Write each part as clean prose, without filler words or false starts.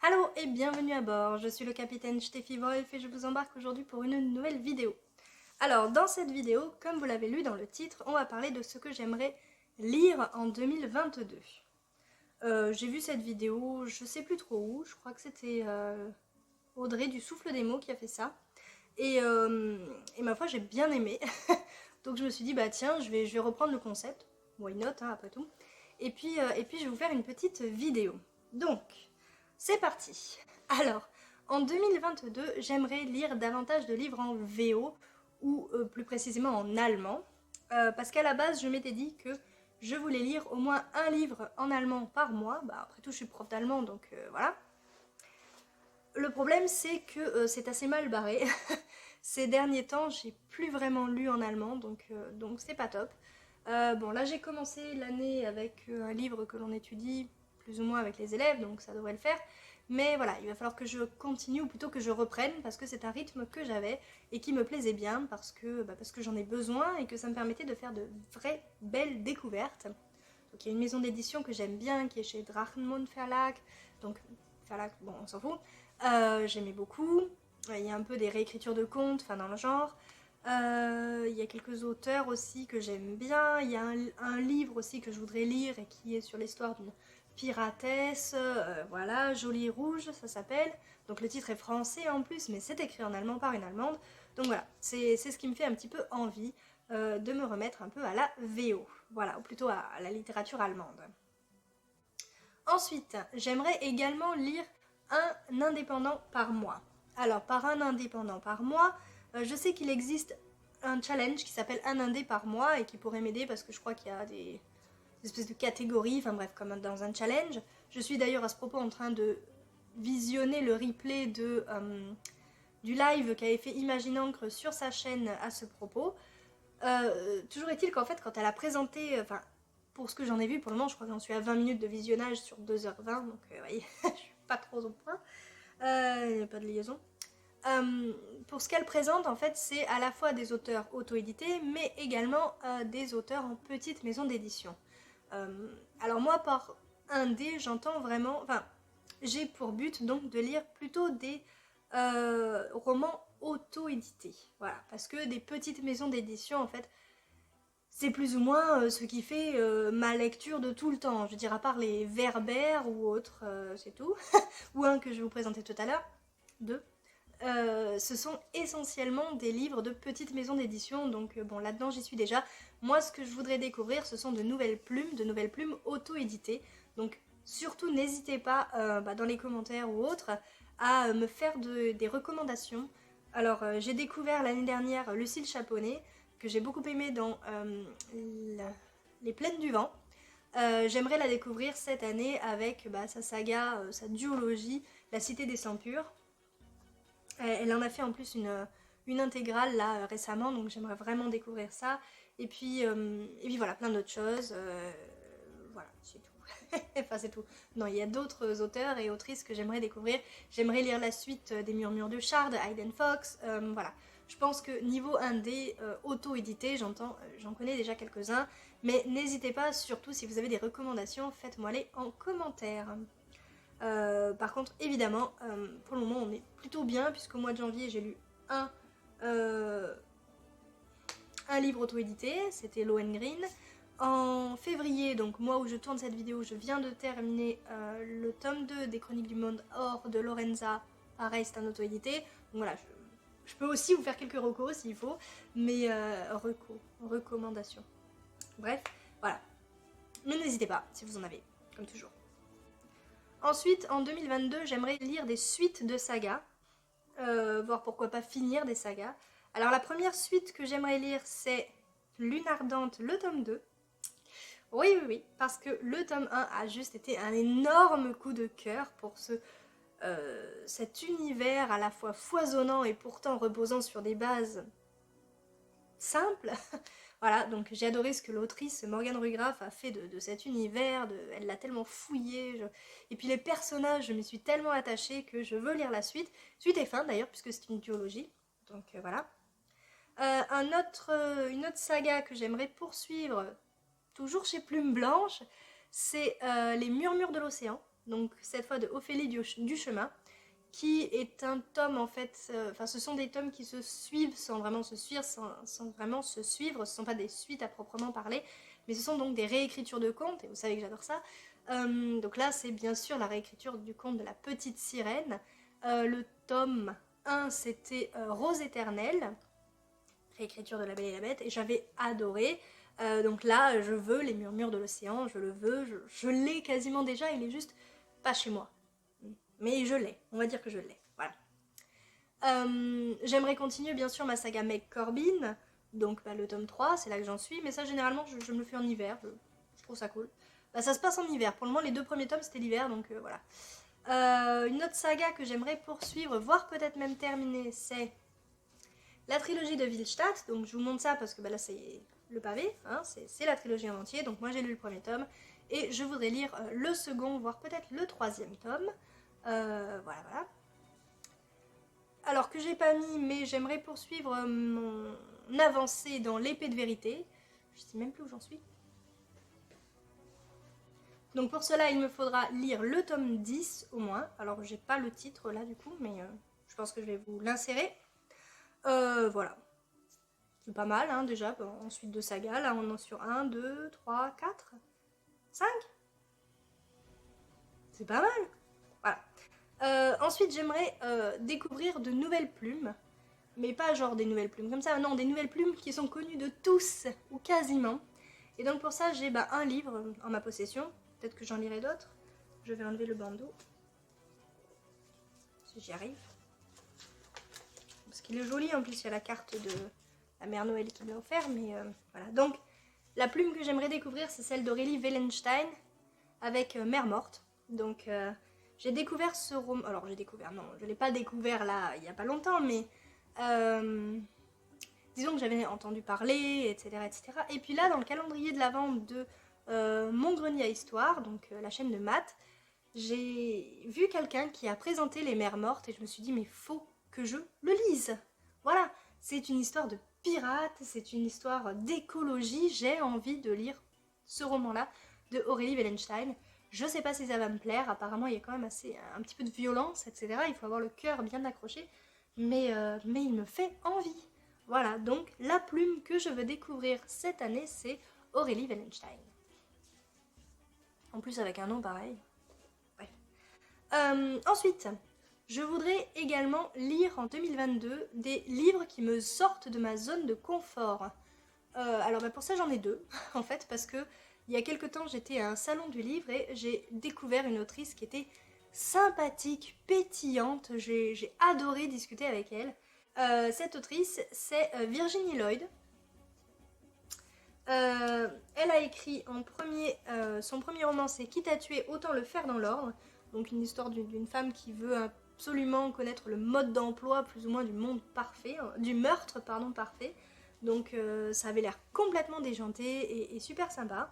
Allô et bienvenue à bord, je suis le capitaine Steffi Wolf et je vous embarque aujourd'hui pour une nouvelle vidéo. Alors dans cette vidéo, comme vous l'avez lu dans le titre, on va parler de ce que j'aimerais lire en 2022. J'ai vu cette vidéo, je sais plus trop où, je crois que c'était Audrey du Souffle des mots qui a fait ça. Et ma foi j'ai bien aimé, donc je me suis dit bah tiens je vais reprendre le concept, why not hein, après tout, et puis je vais vous faire une petite vidéo. Donc c'est parti. Alors, en 2022, j'aimerais lire davantage de livres en VO, ou plus précisément en allemand, parce qu'à la base, je m'étais dit que je voulais lire au moins un livre en allemand par mois. Bah, après tout, je suis prof d'allemand, donc voilà. Le problème, c'est que c'est assez mal barré. Ces derniers temps, j'ai plus vraiment lu en allemand, donc c'est pas top. Bon, là, j'ai commencé l'année avec un livre que l'on étudie plus ou moins avec les élèves, donc ça devrait le faire. Mais voilà, il va falloir que je continue, ou plutôt que je reprenne, parce que c'est un rythme que j'avais et qui me plaisait bien, parce que j'en ai besoin et que ça me permettait de faire de vraies belles découvertes. Donc il y a une maison d'édition que j'aime bien, qui est chez Drachenmond Verlag, donc Verlag, bon on s'en fout. J'aimais beaucoup. Il y a un peu des réécritures de contes, enfin dans le genre. Il y a quelques auteurs aussi que j'aime bien. Il y a un livre aussi que je voudrais lire et qui est sur l'histoire d'une piratesse. Voilà, Jolie Rouge, ça s'appelle. Donc le titre est français en plus, mais c'est écrit en allemand par une Allemande. Donc voilà, c'est ce qui me fait un petit peu envie de me remettre un peu à la VO. Voilà, ou plutôt à la littérature allemande. Ensuite, j'aimerais également lire un indépendant par mois. Alors, par un indépendant par mois, je sais qu'il existe un challenge qui s'appelle un indé par mois et qui pourrait m'aider parce que je crois qu'il y a des espèces de catégories, enfin bref, comme dans un challenge. Je suis d'ailleurs à ce propos en train de visionner le replay du live qu'avait fait Imagine Encre sur sa chaîne à ce propos. Toujours est-il qu'en fait, quand elle a présenté, enfin, pour ce que j'en ai vu pour le moment, je crois que j'en suis à 20 minutes de visionnage sur 2h20, donc vous voyez, je suis pas trop au point, il n'y a pas de liaison. Pour ce qu'elle présente, en fait, c'est à la fois des auteurs auto-édités, mais également des auteurs en petite maison d'édition. Alors moi, par indé, j'entends vraiment, enfin, j'ai pour but donc de lire plutôt des romans auto-édités, voilà, parce que des petites maisons d'édition, en fait, c'est plus ou moins ce qui fait ma lecture de tout le temps. Je veux dire, à part les Verbères ou autres, c'est tout. Ou un que je vais vous présenter tout à l'heure. Deux. Ce sont essentiellement des livres de petites maisons d'édition. Donc bon, là-dedans, j'y suis déjà. Moi, ce que je voudrais découvrir, ce sont de nouvelles plumes auto-éditées. Donc surtout, n'hésitez pas dans les commentaires ou autres à me faire des recommandations. Alors, j'ai découvert l'année dernière Lucille Chaponnet, que j'ai beaucoup aimé dans Les Plaines du Vent. J'aimerais la découvrir cette année avec sa saga, sa duologie, La Cité des Sangs Purs. Elle en a fait en plus une intégrale là récemment, donc j'aimerais vraiment découvrir ça. Et puis voilà, plein d'autres choses. Voilà, c'est tout. Enfin, c'est tout. Non, il y a d'autres auteurs et autrices que j'aimerais découvrir. J'aimerais lire la suite des Murmures de Char de Hayden Fox. Voilà. Je pense que niveau indé, auto-édité, j'en connais déjà quelques-uns. Mais n'hésitez pas, surtout si vous avez des recommandations, faites-moi-les en commentaire. Par contre, évidemment, pour le moment, on est plutôt bien, puisqu'au mois de janvier, j'ai lu un, euh, un livre auto-édité, c'était Lohengrin. En février, donc mois où je tourne cette vidéo, je viens de terminer le tome 2 des Chroniques du Monde Or de Lorenza. Pareil, c'est un auto-édité. Donc voilà, je peux aussi vous faire quelques recos s'il faut, mais recommandations. Bref, voilà. Mais n'hésitez pas si vous en avez, comme toujours. Ensuite, en 2022, j'aimerais lire des suites de sagas, voire pourquoi pas finir des sagas. Alors la première suite que j'aimerais lire, c'est Lune Ardente, le tome 2. Oui, oui, oui, parce que le tome 1 a juste été un énorme coup de cœur pour cet univers à la fois foisonnant et pourtant reposant sur des bases simples. Voilà, donc j'ai adoré ce que l'autrice Morgane Rugraff a fait de cet univers, elle l'a tellement fouillé, et puis les personnages, je m'y suis tellement attachée que je veux lire la suite. Suite et fin d'ailleurs, puisque c'est une duologie, donc voilà. Une autre saga que j'aimerais poursuivre, toujours chez Plume Blanche, c'est Les Murmures de l'Océan, donc cette fois de Ophélie Duchemin, qui est un tome en fait, ce sont des tomes qui se suivent sans vraiment se suivre, sans vraiment se suivre, ce ne sont pas des suites à proprement parler, mais ce sont donc des réécritures de contes, et vous savez que j'adore ça. Donc là c'est bien sûr la réécriture du conte de la petite sirène. Le tome 1 c'était Rose éternelle, réécriture de La Belle et la Bête, et j'avais adoré. Donc là je veux Les Murmures de l'Océan, je le veux, je l'ai quasiment déjà, il est juste pas chez moi. Mais je l'ai, on va dire que je l'ai, voilà. J'aimerais continuer bien sûr ma saga Meg Corbin, donc le tome 3, c'est là que j'en suis, mais ça généralement je me le fais en hiver, je trouve ça cool. Ça se passe en hiver, pour le moment les 2 premiers tomes c'était l'hiver, donc voilà. Une autre saga que j'aimerais poursuivre, voire peut-être même terminer, c'est la trilogie de Willstadt, donc je vous montre ça parce que là c'est le pavé, hein, c'est la trilogie en entier, donc moi j'ai lu le premier tome, et je voudrais lire le second, voire peut-être le 3e tome. Voilà. Alors que j'ai pas mis, mais j'aimerais poursuivre mon avancée dans l'épée de vérité. Je sais même plus où j'en suis. Donc pour cela, il me faudra lire le tome 10 au moins. Alors j'ai pas le titre là du coup, mais je pense que je vais vous l'insérer. Voilà. C'est pas mal hein, déjà. Bon, ensuite de saga, là on en est sur 1, 2, 3, 4, 5. C'est pas mal. Voilà. Ensuite, j'aimerais découvrir de nouvelles plumes, mais pas genre des nouvelles plumes comme ça, non, des nouvelles plumes qui sont connues de tous, ou quasiment. Et donc pour ça, j'ai un livre en ma possession, peut-être que j'en lirai d'autres. Je vais enlever le bandeau, si j'y arrive. Parce qu'il est joli, en plus il y a la carte de la mère Noël qui me l'a offert, mais voilà. Donc, la plume que j'aimerais découvrir, c'est celle d'Aurélie Wellenstein, avec Mère Morte. Donc... j'ai découvert ce roman, alors j'ai découvert, non, je ne l'ai pas découvert là, il n'y a pas longtemps, mais disons que j'avais entendu parler, etc., etc. Et puis là, dans le calendrier de l'Avent de Mon Grenier à Histoire, donc la chaîne de maths, j'ai vu quelqu'un qui a présenté Les Mères Mortes et je me suis dit, mais faut que je le lise. Voilà, c'est une histoire de pirates, c'est une histoire d'écologie, j'ai envie de lire ce roman-là de Aurélie Wellenstein. Je sais pas si ça va me plaire, apparemment il y a quand même un petit peu de violence, etc. Il faut avoir le cœur bien accroché, mais il me fait envie. Voilà, donc la plume que je veux découvrir cette année, c'est Aurélie Wellenstein. En plus avec un nom pareil. Bref. Ensuite, je voudrais également lire en 2022 des livres qui me sortent de ma zone de confort. Alors pour ça j'en ai 2, en fait, parce que il y a quelques temps, j'étais à un salon du livre et j'ai découvert une autrice qui était sympathique, pétillante. J'ai adoré discuter avec elle. Cette autrice, c'est Virginie Lloyd. Elle a écrit son premier roman, c'est Quitte à tuer, autant le faire dans l'ordre. Donc une histoire d'une femme qui veut absolument connaître le mode d'emploi, plus ou moins du monde parfait, du meurtre, parfait. Donc ça avait l'air complètement déjanté et super sympa.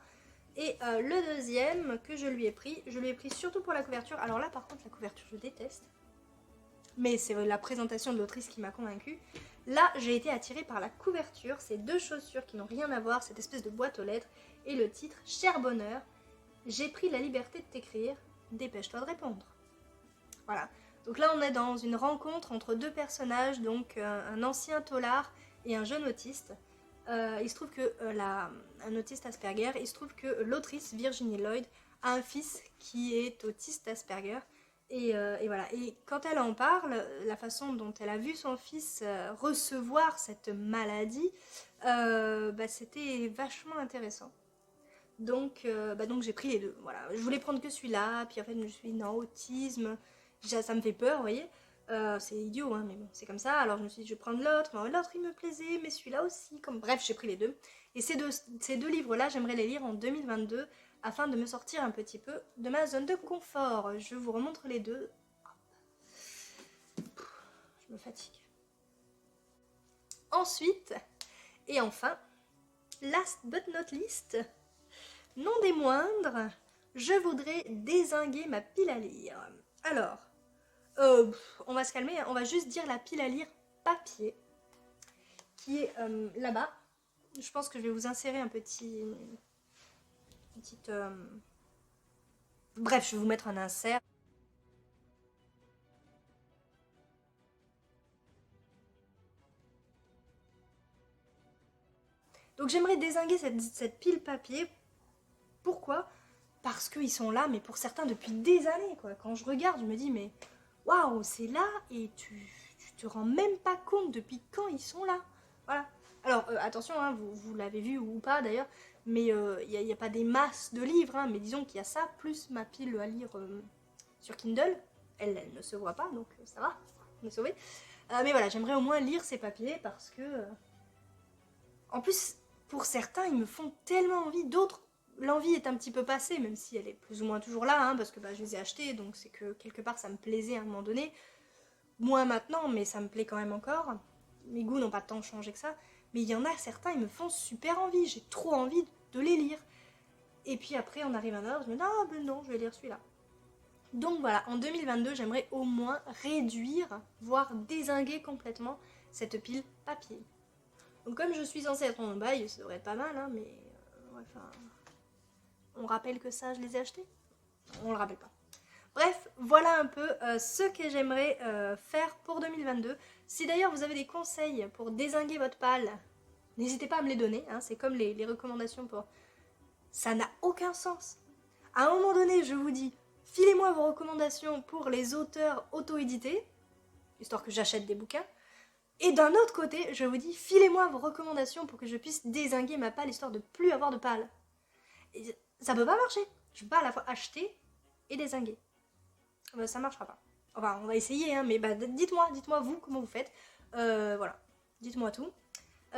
Et le deuxième que je lui ai pris surtout pour la couverture. Alors là par contre la couverture je déteste, mais c'est la présentation de l'autrice qui m'a convaincue. Là j'ai été attirée par la couverture, ces 2 chaussures qui n'ont rien à voir, cette espèce de boîte aux lettres et le titre Cher bonheur, j'ai pris la liberté de t'écrire, dépêche-toi de répondre. Voilà, donc là on est dans une rencontre entre 2 personnages, donc un ancien taulard et un jeune autiste. Il se trouve que un autiste Asperger, il se trouve que l'autrice Virginie Lloyd a un fils qui est autiste Asperger et voilà. Et quand elle en parle, la façon dont elle a vu son fils recevoir cette maladie, c'était vachement intéressant. Donc j'ai pris les 2. Voilà, je voulais prendre que celui-là, puis en fait je me suis dit non, autisme, ça me fait peur, vous voyez. C'est idiot, hein, mais bon, c'est comme ça. Alors je me suis dit, je vais prendre l'autre. Mais l'autre, il me plaisait, mais celui-là aussi. Bref, j'ai pris les 2. Et ces deux livres-là, j'aimerais les lire en 2022 afin de me sortir un petit peu de ma zone de confort. Je vous remontre les 2. Je me fatigue. Ensuite, et enfin, last but not least, non des moindres, je voudrais dézinguer ma pile à lire. Alors... on va se calmer, on va juste dire la pile à lire papier qui est là-bas. Je pense que je vais vous insérer un petit Bref, je vais vous mettre un insert. Donc j'aimerais dézinguer cette pile papier. Pourquoi? Parce qu'ils sont là, mais pour certains depuis des années, quoi. Quand je regarde, je me dis, mais waouh, c'est là et tu te rends même pas compte depuis quand ils sont là. Voilà. Alors, attention, hein, vous l'avez vu ou pas d'ailleurs, mais il n'y a pas des masses de livres, hein, mais disons qu'il y a ça, plus ma pile à lire sur Kindle. Elle ne se voit pas, donc ça va, on est sauvé. Mais voilà, j'aimerais au moins lire ces papiers parce que... En plus, pour certains, ils me font tellement envie, d'autres, l'envie est un petit peu passée, même si elle est plus ou moins toujours là, hein, parce que bah, je les ai achetés, donc c'est que quelque part ça me plaisait à un moment donné. Moins maintenant, mais ça me plaît quand même encore. Mes goûts n'ont pas tant changé que ça. Mais il y en a certains, ils me font super envie, j'ai trop envie de les lire. Et puis après, on arrive à un heure, je me dis, ah ben non, je vais lire celui-là. Donc voilà, en 2022, j'aimerais au moins réduire, voire dézinguer complètement cette pile papier. Donc comme je suis censée être en bail, ça devrait être pas mal, hein, mais... ouais, enfin... On rappelle que ça, je les ai achetés? On le rappelle pas. Bref, voilà un peu ce que j'aimerais faire pour 2022. Si d'ailleurs vous avez des conseils pour dézinguer votre palle, n'hésitez pas à me les donner, hein, c'est comme les recommandations pour... Ça n'a aucun sens. À un moment donné, je vous dis, filez-moi vos recommandations pour les auteurs auto-édités, histoire que j'achète des bouquins. Et d'un autre côté, je vous dis, filez-moi vos recommandations pour que je puisse dézinguer ma palle, histoire de plus avoir de palle. Et ça peut pas marcher. Je peux pas à la fois acheter et dézinguer. Ça marchera pas. Enfin, on va essayer, hein, mais bah, dites-moi vous, comment vous faites. Voilà, dites-moi tout.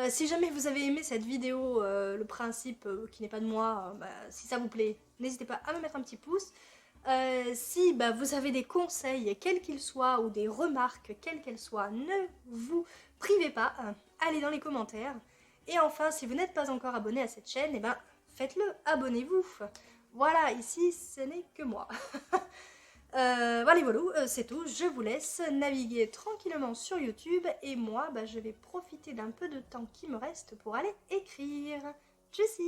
Si jamais vous avez aimé cette vidéo, le principe qui n'est pas de moi, bah, si ça vous plaît, n'hésitez pas à me mettre un petit pouce. Si bah, vous avez des conseils, quels qu'ils soient, ou des remarques, quelles qu'elles soient, ne vous privez pas, allez dans les commentaires. Et enfin, si vous n'êtes pas encore abonné à cette chaîne, eh ben, faites-le, abonnez-vous. Voilà, ici, ce n'est que moi. Voilà, c'est tout. Je vous laisse naviguer tranquillement sur YouTube et moi, bah, je vais profiter d'un peu de temps qui me reste pour aller écrire. Tchuss!